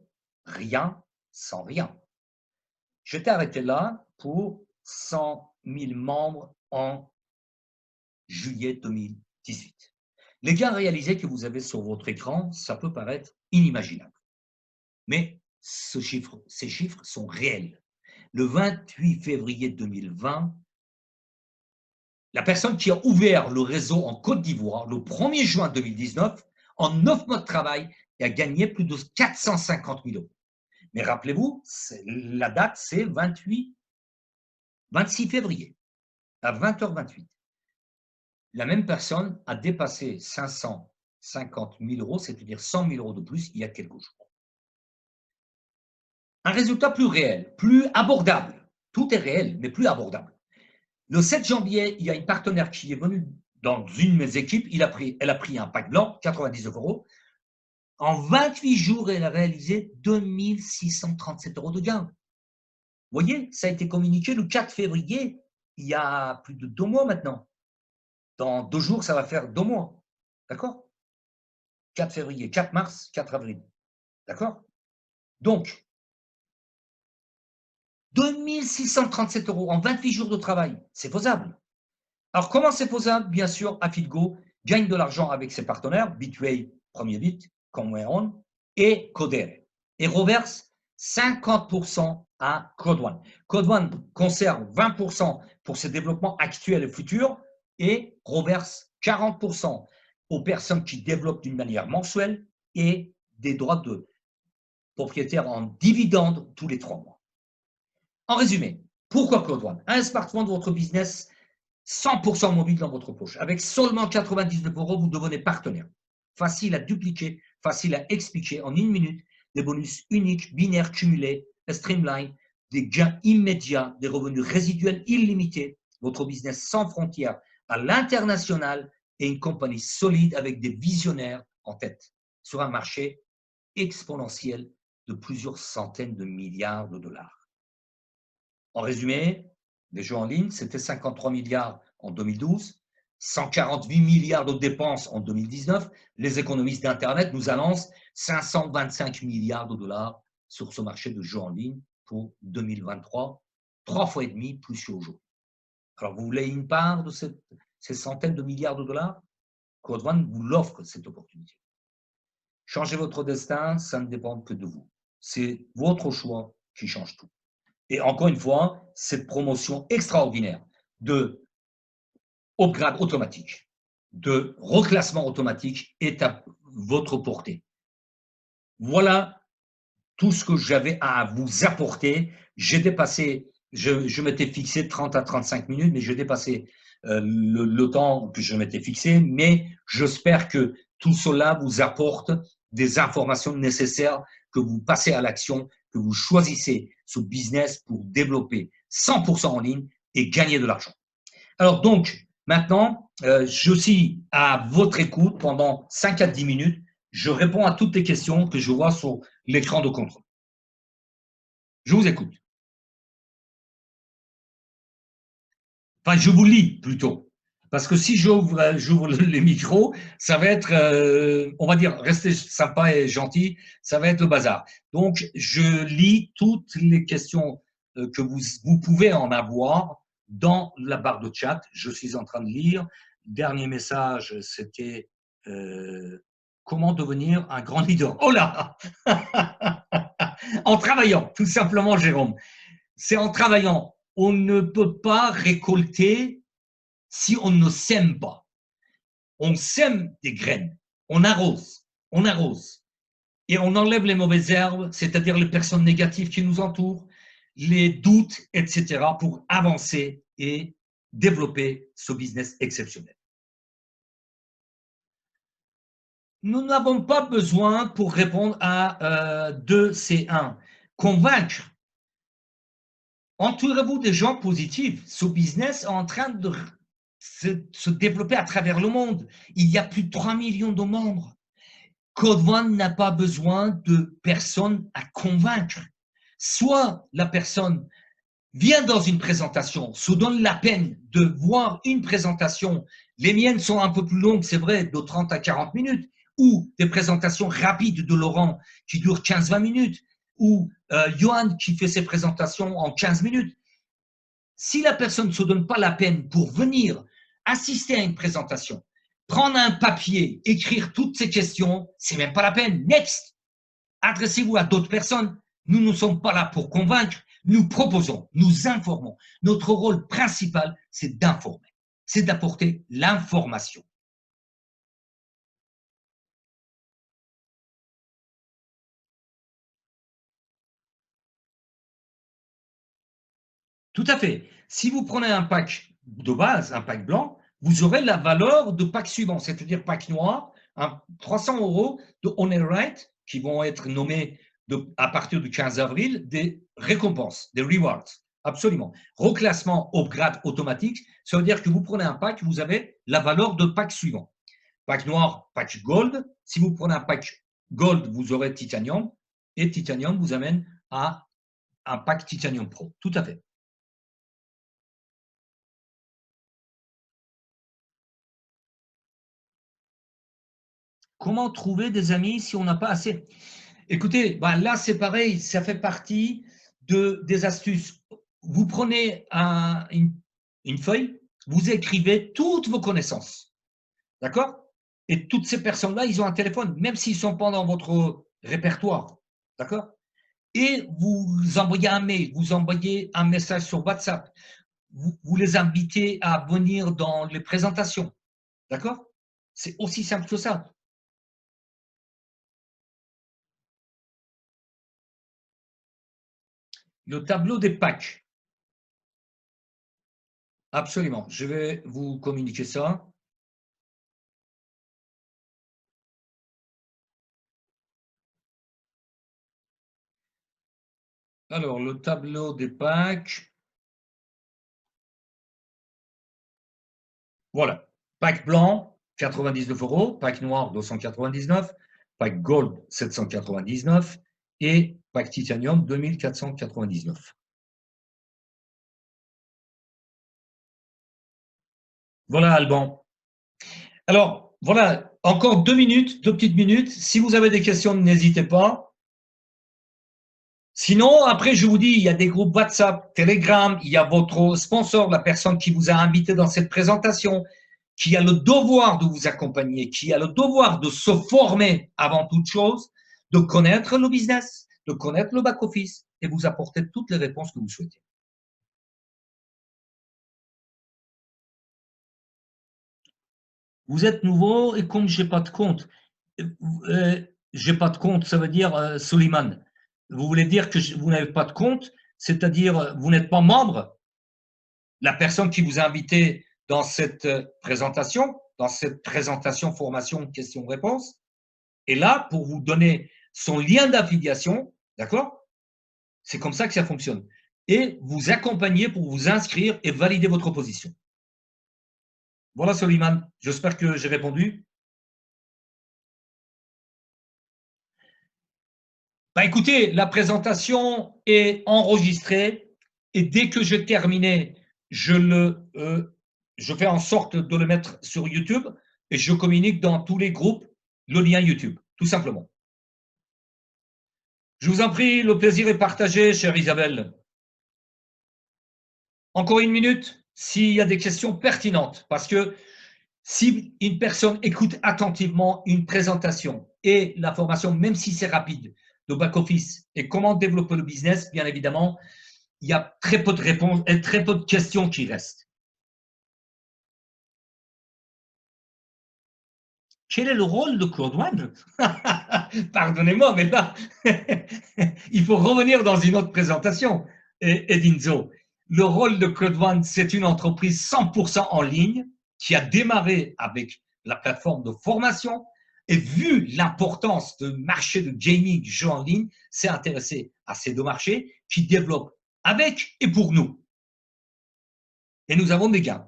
rien sans rien. Je t'ai arrêté là pour 100 000 membres en juillet 2018. Les gains réalisés que vous avez sur votre écran, ça peut paraître inimaginable. Mais ces chiffres sont réels. Le 28 février 2020, la personne qui a ouvert le réseau en Côte d'Ivoire, le 1er juin 2019, en 9 mois de travail, a gagné plus de 450 000 €. Mais rappelez-vous, la date, c'est 26 février, à 20h28. La même personne a dépassé 550 000 €, c'est-à-dire 100 000 € de plus il y a quelques jours. Un résultat plus réel, plus abordable. Tout est réel, mais plus abordable. Le 7 janvier, il y a une partenaire qui est venue dans une de mes équipes. Elle a pris un pack blanc, 99 euros. En 28 jours, elle a réalisé 2637 euros de gain. Vous voyez, ça a été communiqué le 4 février, il y a plus de 2 mois maintenant. Dans 2 jours, ça va faire 2 mois. D'accord? 4 février, 4 mars, 4 avril. D'accord? Donc, 2637 euros en 28 jours de travail, c'est faisable. Alors, comment c'est faisable? Bien sûr, Affidgo gagne de l'argent avec ses partenaires, Bitway, Premier Bit, Conweon et Codere, et reverse 50% à Code1. Code1 conserve 20% pour ses développements actuels et futurs et reverse 40% aux personnes qui développent d'une manière mensuelle et des droits de propriétaire en dividendes tous les 3 mois. En résumé, pourquoi Code1? Un smartphone de votre business 100% mobile dans votre poche. Avec seulement 99 euros, vous devenez partenaire. Facile à dupliquer, facile à expliquer en 1 minute, des bonus uniques, binaires cumulés, streamline, des gains immédiats, des revenus résiduels illimités, votre business sans frontières à l'international et une compagnie solide avec des visionnaires en tête sur un marché exponentiel de plusieurs centaines de milliards de dollars. En résumé, les jeux en ligne, c'était 53 milliards en 2012, 148 milliards de dépenses en 2019. Les économistes d'Internet nous annoncent 525 milliards de dollars sur ce marché de jeux en ligne pour 2023, 3 fois et demi plus qu'aujourd'hui. Alors, vous voulez une part de ces centaines de milliards de dollars? Code1 vous l'offre, cette opportunité. Changer votre destin, ça ne dépend que de vous. C'est votre choix qui change tout. Et encore une fois, cette promotion extraordinaire de upgrade automatique, de reclassement automatique est à votre portée. Voilà tout ce que j'avais à vous apporter. J'ai dépassé, je m'étais fixé 30 à 35 minutes, mais j'ai dépassé le temps que je m'étais fixé, mais j'espère que tout cela vous apporte des informations nécessaires, que vous passez à l'action, que vous choisissez ce business pour développer 100% en ligne et gagner de l'argent. Alors donc, maintenant, je suis à votre écoute pendant 5 à 10 minutes. Je réponds à toutes les questions que je vois sur l'écran de contrôle. Je vous écoute. Enfin, je vous lis plutôt. Parce que si j'ouvre les micros, ça va être, on va dire, rester sympa et gentil, ça va être le bazar. Donc, je lis toutes les questions que vous pouvez en avoir dans la barre de chat. Je suis en train de lire. Dernier message, c'était comment devenir un grand leader. Oh là En travaillant, tout simplement, Jérôme. C'est en travaillant. On ne peut pas récolter si on ne sème pas. On sème des graines, on arrose, et on enlève les mauvaises herbes, c'est-à-dire les personnes négatives qui nous entourent, les doutes, etc., pour avancer et développer ce business exceptionnel. Nous n'avons pas besoin, pour répondre à 2C1, convaincre. Entourez-vous des gens positifs. Ce business est en train de se développer à travers le monde. Il y a plus de 3 millions de membres. Code1 n'a pas besoin de personnes à convaincre. Soit la personne vient dans une présentation, se donne la peine de voir une présentation. Les miennes sont un peu plus longues, c'est vrai, de 30 à 40 minutes, ou des présentations rapides de Laurent qui durent 15-20 minutes, ou Johan qui fait ses présentations en 15 minutes. Si la personne ne se donne pas la peine pour venir assister à une présentation, prendre un papier, écrire toutes ces questions, c'est même pas la peine. Next! Adressez-vous à d'autres personnes. Nous ne sommes pas là pour convaincre. Nous proposons, nous informons. Notre rôle principal, c'est d'informer. C'est d'apporter l'information. Tout à fait. Si vous prenez un pack de base, un pack blanc, vous aurez la valeur de pack suivant, c'est-à-dire pack noir, 300 € de Honor Right qui vont être nommés à partir du 15 avril des récompenses, des rewards. Absolument. Reclassement au grade automatique, ça veut dire que vous prenez un pack, vous avez la valeur de pack suivant. Pack noir, pack gold. Si vous prenez un pack gold, vous aurez titanium. Et titanium vous amène à un pack titanium pro. Tout à fait. Comment trouver des amis si on n'a pas assez? Écoutez, ben là, c'est pareil, ça fait partie des astuces. Vous prenez une feuille, vous écrivez toutes vos connaissances. D'accord? Et toutes ces personnes-là, ils ont un téléphone, même s'ils ne sont pas dans votre répertoire. D'accord? Et vous envoyez un mail, vous envoyez un message sur WhatsApp, vous les invitez à venir dans les présentations. D'accord? C'est aussi simple que ça. Le tableau des packs. Absolument. Je vais vous communiquer ça. Alors, le tableau des packs. Voilà. Pack blanc, 99 €. Pack noir, 299. Pack gold, 799. Et pack titanium, 2499. Voilà, Alban. Alors, voilà, encore 2 minutes, 2 petites minutes. Si vous avez des questions, n'hésitez pas. Sinon, après, je vous dis, il y a des groupes WhatsApp, Telegram, il y a votre sponsor, la personne qui vous a invité dans cette présentation, qui a le devoir de vous accompagner, qui a le devoir de se former avant toute chose, de connaître le business, de connaître le back-office et vous apporter toutes les réponses que vous souhaitez. Vous êtes nouveau et comme je n'ai pas de compte, j'ai pas de compte, ça veut dire, Soliman, vous voulez dire que vous n'avez pas de compte, c'est-à-dire vous n'êtes pas membre. La personne qui vous a invité dans cette présentation, formation, question-réponse, est là pour vous donner son lien d'affiliation, d'accord? C'est comme ça que ça fonctionne. Et vous accompagner pour vous inscrire et valider votre position. Voilà, Soliman, j'espère que j'ai répondu. Bah, écoutez, la présentation est enregistrée et dès que j'ai terminé, je fais en sorte de le mettre sur YouTube et je communique dans tous les groupes le lien YouTube, tout simplement. Je vous en prie, le plaisir est partagé, chère Isabelle. Encore 1 minute, s'il y a des questions pertinentes, parce que si une personne écoute attentivement une présentation et la formation, même si c'est rapide, de back-office et comment développer le business, bien évidemment, il y a très peu de réponses et très peu de questions qui restent. Quel est le rôle de Claude One? Pardonnez-moi, mais là, il faut revenir dans une autre présentation, Edinzo. Le rôle de Claude One, c'est une entreprise 100% en ligne qui a démarré avec la plateforme de formation et vu l'importance du marché de gaming, du jeu en ligne, s'est intéressé à ces deux marchés qui développent avec et pour nous. Et nous avons des gains.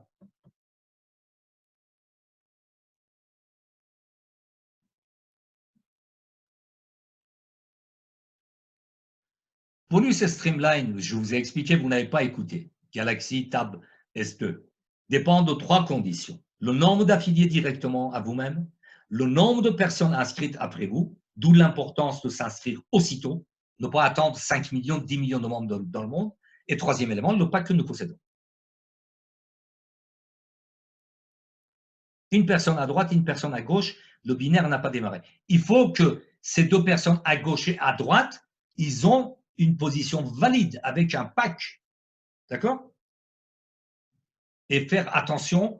Bonus et Streamline, je vous ai expliqué, vous n'avez pas écouté. Galaxy Tab S2 dépend de 3 conditions. Le nombre d'affiliés directement à vous-même, le nombre de personnes inscrites après vous, d'où l'importance de s'inscrire aussitôt, ne pas attendre 5 millions, 10 millions de membres dans le monde. Et troisième élément, le pack que nous possédons. Une personne à droite, une personne à gauche, le binaire n'a pas démarré. Il faut que ces deux personnes à gauche et à droite, ils ont une position valide avec un pack. D'accord? Et faire attention,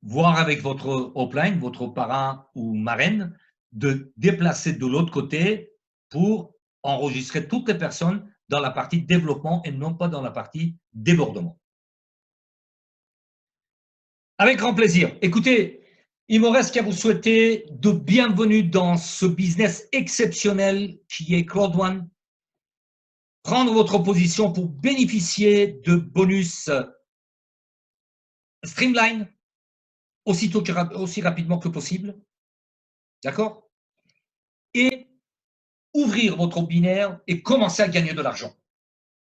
voir avec votre upline, votre parrain ou marraine, de déplacer de l'autre côté pour enregistrer toutes les personnes dans la partie développement et non pas dans la partie débordement. Avec grand plaisir. Écoutez, il me reste qu'à vous souhaiter de bienvenue dans ce business exceptionnel qui est Claude One. prendre votre position pour bénéficier de bonus streamline aussi rapidement que possible. D'accord? Et ouvrir votre binaire et commencer à gagner de l'argent.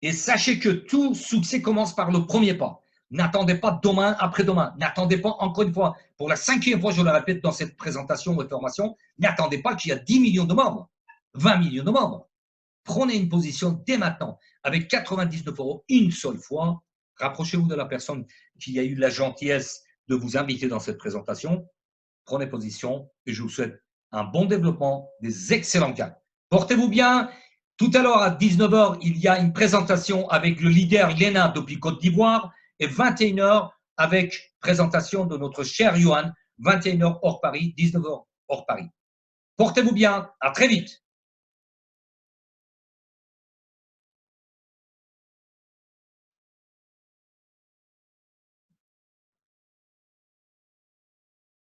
Et sachez que tout succès commence par le premier pas. N'attendez pas demain, après-demain. N'attendez pas, encore une fois, pour la 5e fois, je le répète dans cette présentation de formation, n'attendez pas qu'il y a 10 millions de membres, 20 millions de membres. Prenez une position dès maintenant, avec 99 € une seule fois. Rapprochez-vous de la personne qui a eu la gentillesse de vous inviter dans cette présentation. Prenez position et je vous souhaite un bon développement, des excellents gains. Portez-vous bien. Tout à l'heure, à 19 h, il y a une présentation avec le leader Léna depuis Côte d'Ivoire et 21 h avec présentation de notre cher Johan, 21 h hors Paris, 19 h hors Paris. Portez-vous bien. À très vite.